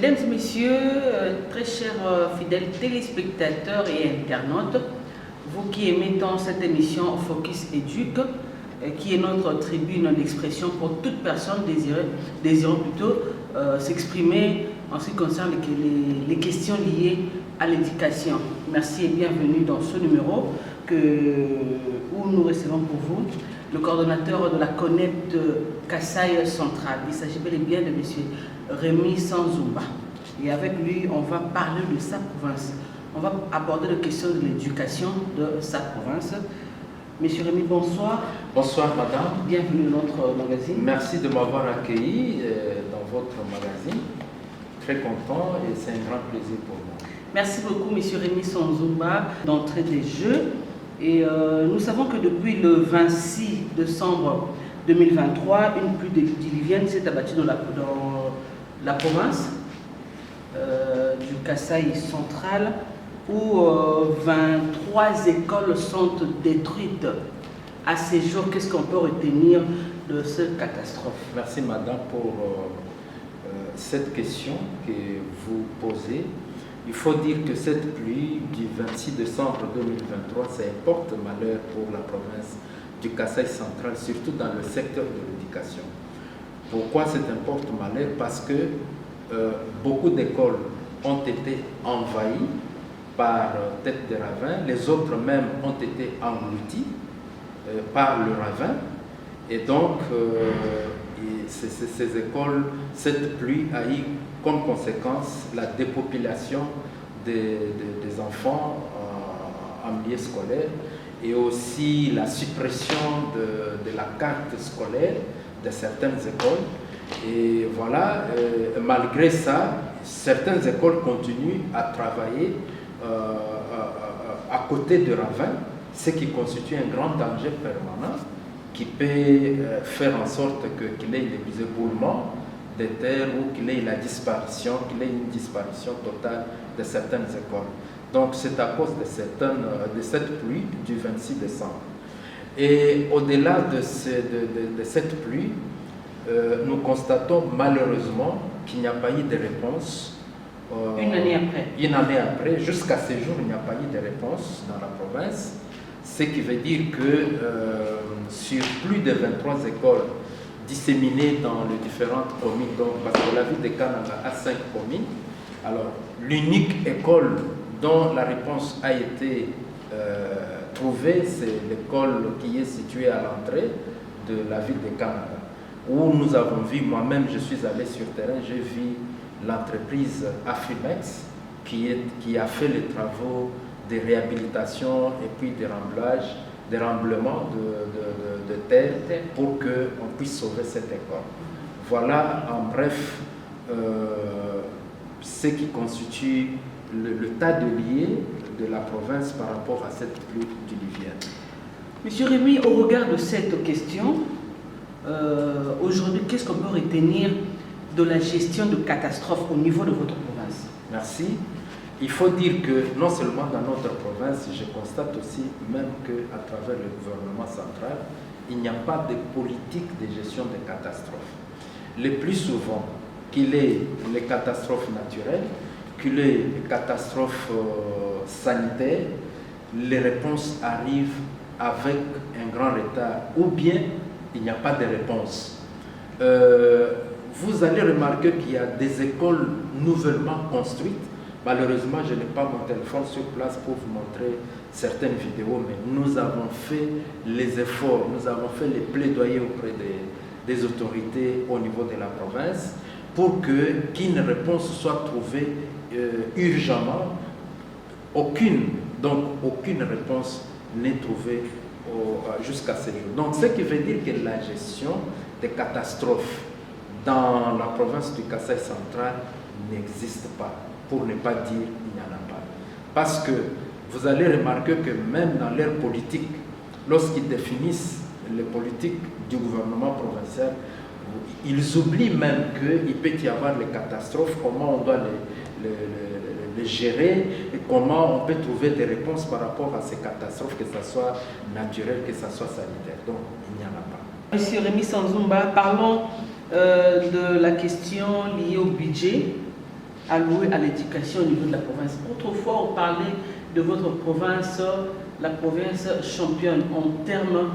Mesdames et messieurs, très chers fidèles téléspectateurs et internautes, vous qui aimez tant cette émission Focus Éduque, qui est notre tribune d'expression pour toute personne désirant plutôt s'exprimer en ce qui concerne les questions liées à l'éducation. Merci et bienvenue dans ce numéro où nous recevons pour vous le coordonnateur de la CONEP de Kasaï Central. Il s'agit bel et bien de M. Rémi Sanzumba. Et avec lui, on va parler de sa province. On va aborder la question de l'éducation de sa province. Monsieur Rémi, bonsoir. Bonsoir, madame. Bienvenue dans notre magazine. Merci de m'avoir accueilli dans votre magazine. Très content et c'est un grand plaisir pour moi. Merci beaucoup, monsieur Rémi Sanzumba, d'entrée des jeux. Et nous savons que depuis le 26 décembre 2023, une pluie diluvienne s'est abattue dans la province du Kasaï central, où 23 écoles sont détruites. À ces jours, qu'est-ce qu'on peut retenir de cette catastrophe? Merci, madame, pour cette question que vous posez. Il faut dire que cette pluie du 26 décembre 2023, c'est un porte-malheur pour la province du Kasaï central, surtout dans le secteur de l'éducation. Pourquoi c'est un porte-malheur? Parce que beaucoup d'écoles ont été envahies par tête de ravin, les autres même ont été englouties par le ravin, et donc ces écoles, cette pluie a eu comme conséquence la dépopulation des enfants en milieu scolaire et aussi la suppression de la carte scolaire de certaines écoles. Et voilà, malgré ça, certaines écoles continuent à travailler à côté de ravin, ce qui constitue un grand danger permanent qui peut faire en sorte qu'il y ait des éboulements des terres ou qu'il y ait une disparition totale de certaines écoles. Donc c'est à cause de cette pluie du 26 décembre. Et au-delà de cette pluie, nous constatons malheureusement qu'il n'y a pas eu de réponse. Une année après. Une année après, jusqu'à ce jour, il n'y a pas eu de réponse dans la province. Ce qui veut dire que sur plus de 23 écoles disséminées dans les différentes communes, donc, parce que la ville de Kananga a 5 communes, alors l'unique école dont la réponse a été trouvée, c'est l'école qui est située à l'entrée de la ville de Kananga, où nous avons vu, moi-même je suis allé sur terrain, j'ai vu l'entreprise Afimex qui a fait les travaux de réhabilitation et puis de remblage, de remblement de terre pour qu'on puisse sauver cette école. Voilà en bref ce qui constitue le tas de liés de la province par rapport à cette pluie diluvienne. Monsieur Rémi, au regard de cette question, aujourd'hui, qu'est-ce qu'on peut retenir de la gestion de catastrophes au niveau de votre province? Merci. Il faut dire que non seulement dans notre province, je constate aussi même qu'à travers le gouvernement central, il n'y a pas de politique de gestion des catastrophes. Le plus souvent, qu'il ait les catastrophes naturelles, qu'il ait les catastrophes sanitaires, les réponses arrivent avec un grand retard ou bien il n'y a pas de réponse. Vous allez remarquer qu'il y a des écoles nouvellement construites. Malheureusement, je n'ai pas mon téléphone sur place pour vous montrer certaines vidéos, mais nous avons fait les efforts, nous avons fait les plaidoyers auprès des autorités au niveau de la province pour qu'une réponse soit trouvée urgemment. Aucune réponse n'est trouvée jusqu'à ce jour. Donc, ce qui veut dire que la gestion des catastrophes dans la province du Kasaï central n'existe pas. Pour ne pas dire qu'il n'y en a pas. Parce que vous allez remarquer que même dans leur politique, lorsqu'ils définissent les politiques du gouvernement provincial, ils oublient même qu'il peut y avoir les catastrophes, comment on doit les gérer et comment on peut trouver des réponses par rapport à ces catastrophes, que ce soit naturel, que ce soit sanitaire. Donc, il n'y en a pas. Monsieur Rémi Sanzumba, parlons de la question liée au budget. alloués à l'éducation au niveau de la province. Autrefois, on parlait de votre province, la province championne en termes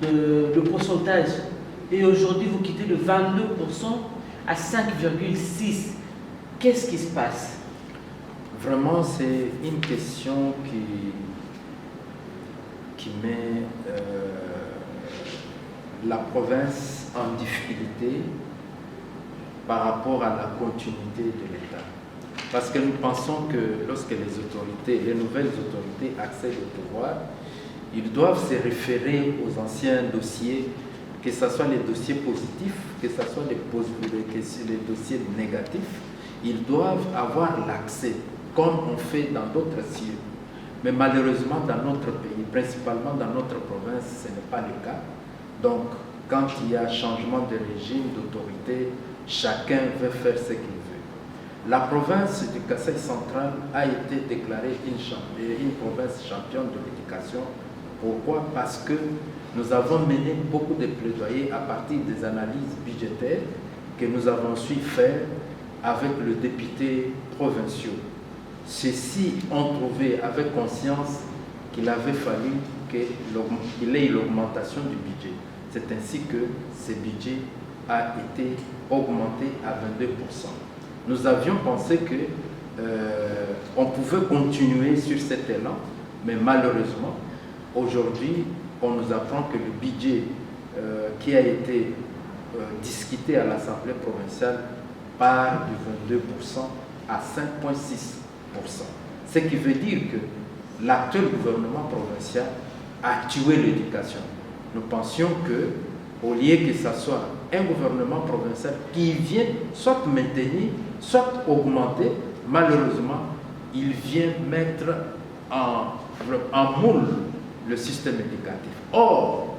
de pourcentage. Et aujourd'hui, vous quittez de 22% à 5,6%. Qu'est-ce qui se passe? Vraiment, c'est une question qui met la province en difficulté par rapport à la continuité de l'État. Parce que nous pensons que lorsque les nouvelles autorités accèdent au pouvoir, ils doivent se référer aux anciens dossiers, que ce soit les dossiers positifs, que ce soit les dossiers négatifs. Ils doivent avoir l'accès, comme on fait dans d'autres cieux. Mais malheureusement, dans notre pays, principalement dans notre province, ce n'est pas le cas. Donc, quand il y a changement de régime, d'autorité, chacun veut faire ce qu'il veut. La province du Kasaï central a été déclarée une province championne de l'éducation. Pourquoi? Parce que nous avons mené beaucoup de plaidoyers à partir des analyses budgétaires que nous avons su faire avec le député provincial. Ceux-ci ont trouvé avec conscience qu'il avait fallu qu'il ait l'augmentation du budget. C'est ainsi que ce budget a été augmenté à 22%. Nous avions pensé que on pouvait continuer sur cet élan, mais malheureusement, aujourd'hui, on nous apprend que le budget qui a été discuté à l'Assemblée provinciale part du 22% à 5,6%. Ce qui veut dire que l'actuel gouvernement provincial a tué l'éducation. Nous pensions que, au lieu que ce soit un gouvernement provincial qui vient soit maintenir, soit augmenter, malheureusement, il vient mettre en moule le système éducatif. Or,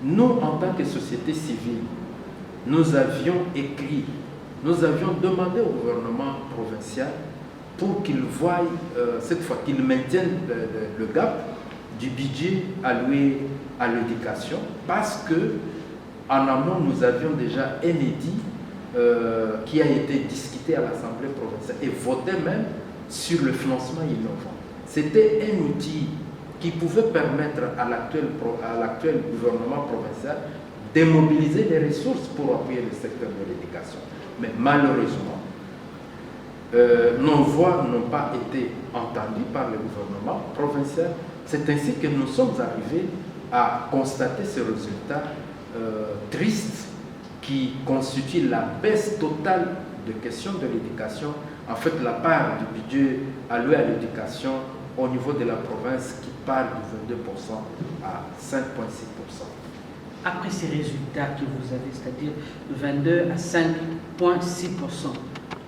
nous, en tant que société civile, nous avions écrit, nous avions demandé au gouvernement provincial pour qu'il voie, cette fois, qu'il maintienne le gap du budget alloué à l'éducation, parce que en amont, nous avions déjà un édit qui a été discuté à l'Assemblée provinciale et voté même sur le financement innovant. C'était un outil qui pouvait permettre à l'actuel gouvernement provincial de mobiliser les ressources pour appuyer le secteur de l'éducation. Mais malheureusement, nos voix n'ont pas été entendues par le gouvernement provincial. C'est ainsi que nous sommes arrivés à constater ce résultat triste qui constitue la baisse totale de questions de l'éducation. En fait, la part du budget alloué à l'éducation au niveau de la province qui part du 22% à 5,6%. Après ces résultats que vous avez, c'est-à-dire de 22 à 5,6%,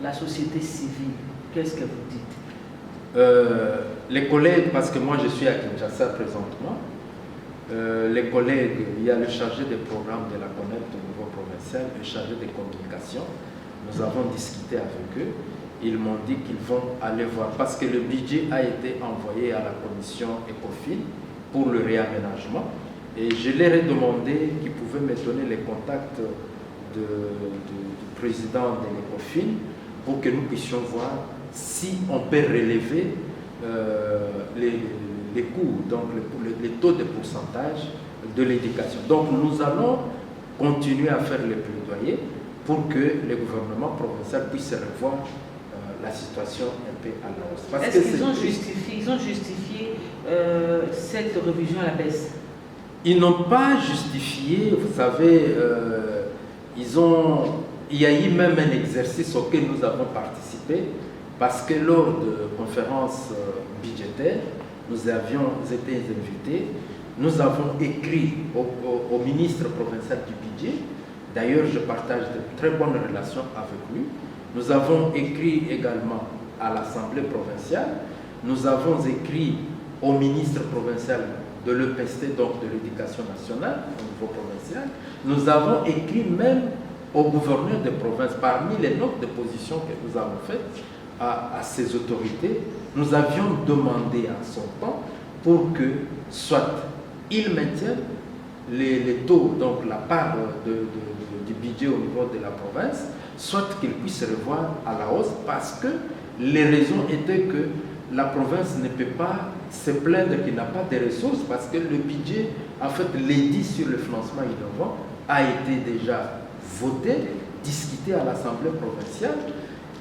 la société civile, qu'est-ce que vous dites? Les collègues, parce que moi je suis à Kinshasa présentement, les collègues, il y a le chargé des programmes de la CONEP au niveau provincial, le chargé des communications. Nous avons discuté avec eux. Ils m'ont dit qu'ils vont aller voir, parce que le budget a été envoyé à la commission ECOFIN pour le réaménagement. Et je leur ai demandé qu'ils pouvaient me donner les contacts du président de l'ECOFIN pour que nous puissions voir si on peut relever les coûts, donc les taux de pourcentage de l'éducation. Donc nous allons continuer à faire les plaidoyers pour que le gouvernement provincial puisse revoir la situation un peu à la hausse. Est-ce qu'ils ont justifié cette révision à la baisse? Ils n'ont pas justifié, vous savez, il y a eu même un exercice auquel nous avons participé, parce que lors de conférences budgétaires, nous avions été invités, nous avons écrit au ministre provincial du budget, d'ailleurs je partage de très bonnes relations avec lui, nous avons écrit également à l'Assemblée provinciale, nous avons écrit au ministre provincial de l'EPST, donc de l'Éducation nationale au niveau provincial, nous avons écrit même au gouverneur de province, parmi les notes de position que nous avons faites à ces autorités, nous avions demandé en son temps pour que soit ils maintiennent les taux, donc la part du budget au niveau de la province, soit qu'il puisse revoir à la hausse, parce que les raisons étaient que la province ne peut pas se plaindre qu'il n'a pas de ressources, parce que le budget, en fait, l'édit sur le financement innovant a été déjà voté, discuté à l'Assemblée provinciale.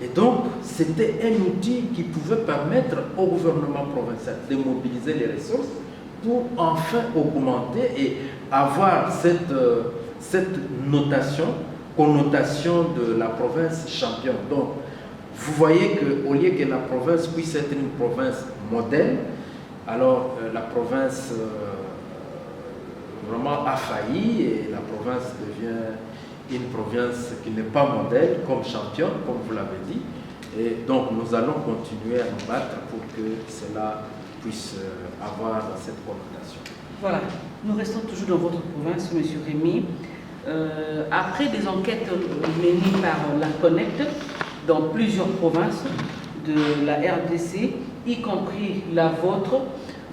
Et donc, c'était un outil qui pouvait permettre au gouvernement provincial de mobiliser les ressources pour enfin augmenter et avoir cette connotation de la province championne. Donc, vous voyez qu'au lieu que la province puisse être une province modèle, alors la province vraiment a failli et la province devient une province qui n'est pas modèle comme championne, comme vous l'avez dit. Et donc nous allons continuer à nous battre pour que cela puisse avoir cette connotation. Voilà, nous restons toujours dans votre province, M. Rémy. Après des enquêtes menées par la Connect dans plusieurs provinces de la RDC, y compris la vôtre,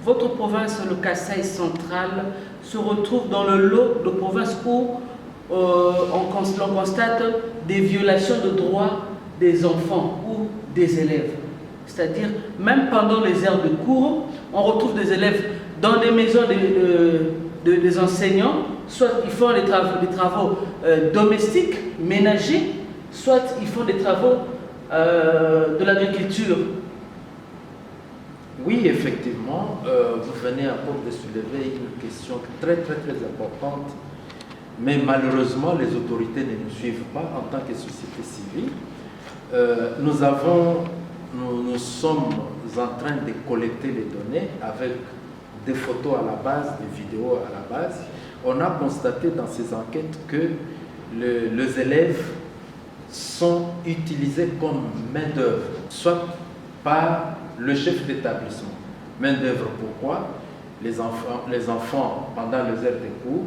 votre province, le Kasaï central, se retrouve dans le lot de provinces où on constate des violations de droits des enfants ou des élèves. C'est-à-dire, même pendant les heures de cours, on retrouve des élèves dans des maisons des enseignants, soit ils font des travaux domestiques, ménagers, soit ils font des travaux de l'agriculture. Oui, effectivement, vous venez encore de soulever une question très importante, mais malheureusement, les autorités ne nous suivent pas en tant que société civile. Nous sommes en train de collecter les données avec des photos à la base, des vidéos à la base. On a constaté dans ces enquêtes que les élèves sont utilisés comme main-d'œuvre, soit par le chef d'établissement. Main-d'œuvre, pourquoi? Les enfants, pendant les heures de cours,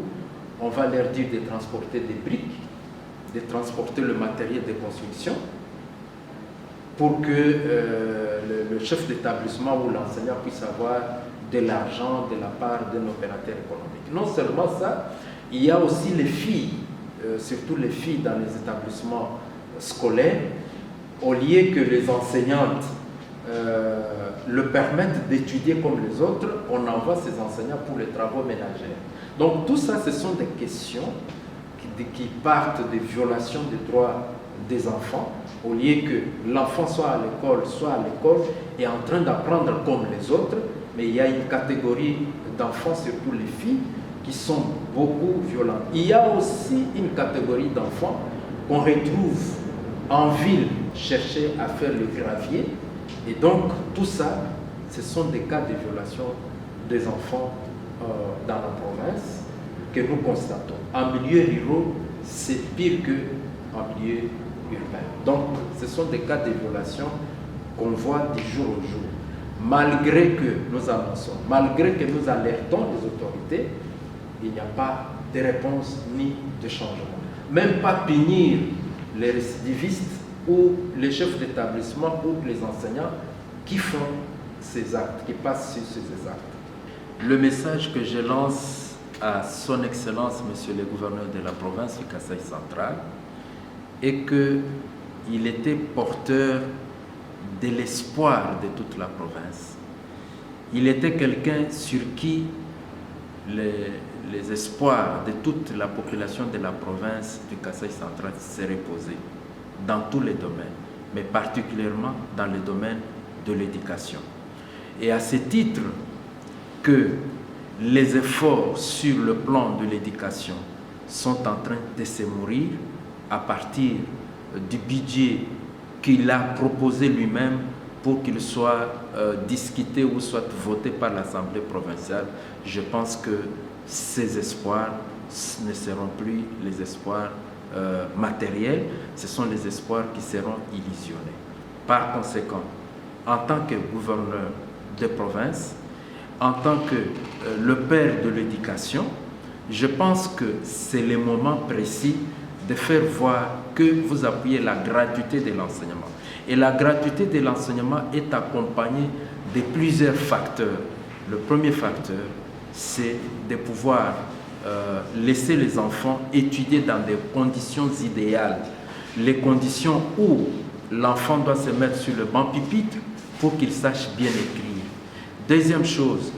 on va leur dire de transporter des briques, de transporter le matériel de construction, pour que le chef d'établissement ou l'enseignant puisse avoir de l'argent de la part d'un opérateur économique. Non seulement ça, il y a aussi les filles, surtout les filles dans les établissements scolaires, au lieu que les enseignantes le permettent d'étudier comme les autres, on envoie ces enseignants pour les travaux ménagers. Donc tout ça, ce sont des questions qui partent des violations des droits des enfants, au lieu que l'enfant soit à l'école et en train d'apprendre comme les autres, mais il y a une catégorie d'enfants, surtout les filles, qui sont beaucoup violentes. Il y a aussi une catégorie d'enfants qu'on retrouve en ville chercher à faire le gravier, et donc tout ça, ce sont des cas de violation des enfants dans la province que nous constatons. En milieu rural, c'est pire qu'en milieu urbain. Donc, ce sont des cas de violation qu'on voit du jour au jour. Malgré que nous annonçons, malgré que nous alertons les autorités, il n'y a pas de réponse ni de changement. Même pas punir les récidivistes ou les chefs d'établissement ou les enseignants qui font ces actes, qui passent sur ces actes. Le message que je lance à son Excellence, Monsieur le Gouverneur de la province du Kasaï central, est qu'il était porteur de l'espoir de toute la province. Il était quelqu'un sur qui les espoirs de toute la population de la province du Kasaï central se reposaient dans tous les domaines, mais particulièrement dans le domaine de l'éducation. Et à ce titre que les efforts sur le plan de l'éducation sont en train de se mourir à partir du budget qu'il a proposé lui-même pour qu'il soit discuté ou soit voté par l'Assemblée provinciale, je pense que ces espoirs ne seront plus les espoirs matériels, ce sont les espoirs qui seront illusionnés. Par conséquent, en tant que gouverneur de province, en tant que le père de l'éducation, je pense que c'est le moment précis de faire voir que vous appuyez la gratuité de l'enseignement. Et la gratuité de l'enseignement est accompagnée de plusieurs facteurs. Le premier facteur, c'est de pouvoir laisser les enfants étudier dans des conditions idéales, les conditions où l'enfant doit se mettre sur le banc pupitre pour qu'il sache bien écrire. Deuxième chose,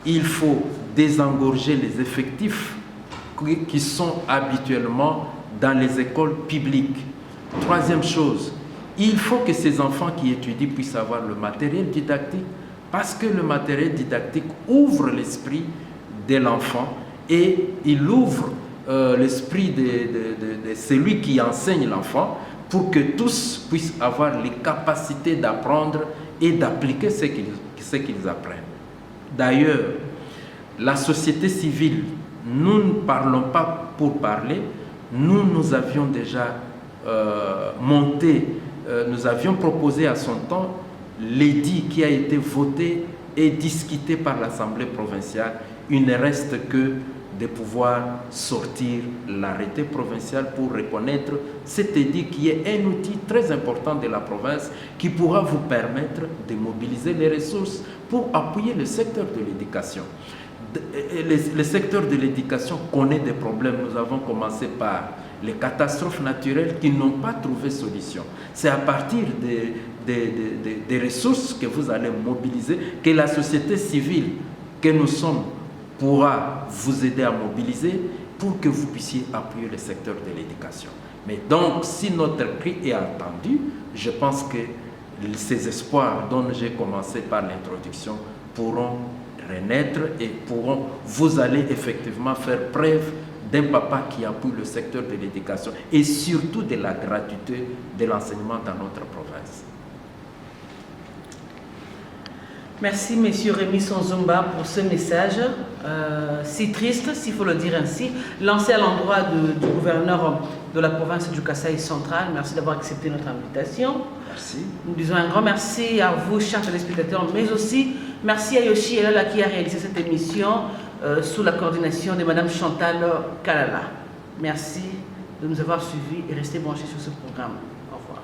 il faut désengorger les effectifs qui sont habituellement dans les écoles publiques. Troisième chose, il faut que ces enfants qui étudient puissent avoir le matériel didactique, parce que le matériel didactique ouvre l'esprit de l'enfant et il ouvre l'esprit de celui qui enseigne l'enfant pour que tous puissent avoir les capacités d'apprendre et d'appliquer ce qu'ils apprennent. D'ailleurs, la société civile, nous ne parlons pas pour parler, nous avions déjà nous avions proposé à son temps l'édit qui a été voté et discuté par l'Assemblée provinciale. Il ne reste que de pouvoir sortir l'arrêté provincial pour reconnaître cet édit qui est un outil très important de la province qui pourra vous permettre de mobiliser les ressources pour appuyer le secteur de l'éducation. Le secteur de l'éducation connaît des problèmes. Nous avons commencé par les catastrophes naturelles qui n'ont pas trouvé solution. C'est à partir des ressources que vous allez mobiliser que la société civile que nous sommes pourra vous aider à mobiliser pour que vous puissiez appuyer le secteur de l'éducation. Mais donc, si notre cri est entendu, je pense que ces espoirs dont j'ai commencé par l'introduction pourront renaître et vous allez effectivement faire preuve d'un papa qui appuie le secteur de l'éducation et surtout de la gratuité de l'enseignement dans notre province. Merci, M. Rémy Sonzomba, pour ce message si triste, s'il faut le dire ainsi, lancé à l'endroit du gouverneur de la province du Kasaï central. Merci d'avoir accepté notre invitation. Merci. Nous disons un grand merci à vous, chers téléspectateurs, mais aussi merci à Yoshi Elala qui a réalisé cette émission sous la coordination de Mme Chantal Kalala. Merci de nous avoir suivis et restez branchés sur ce programme. Au revoir.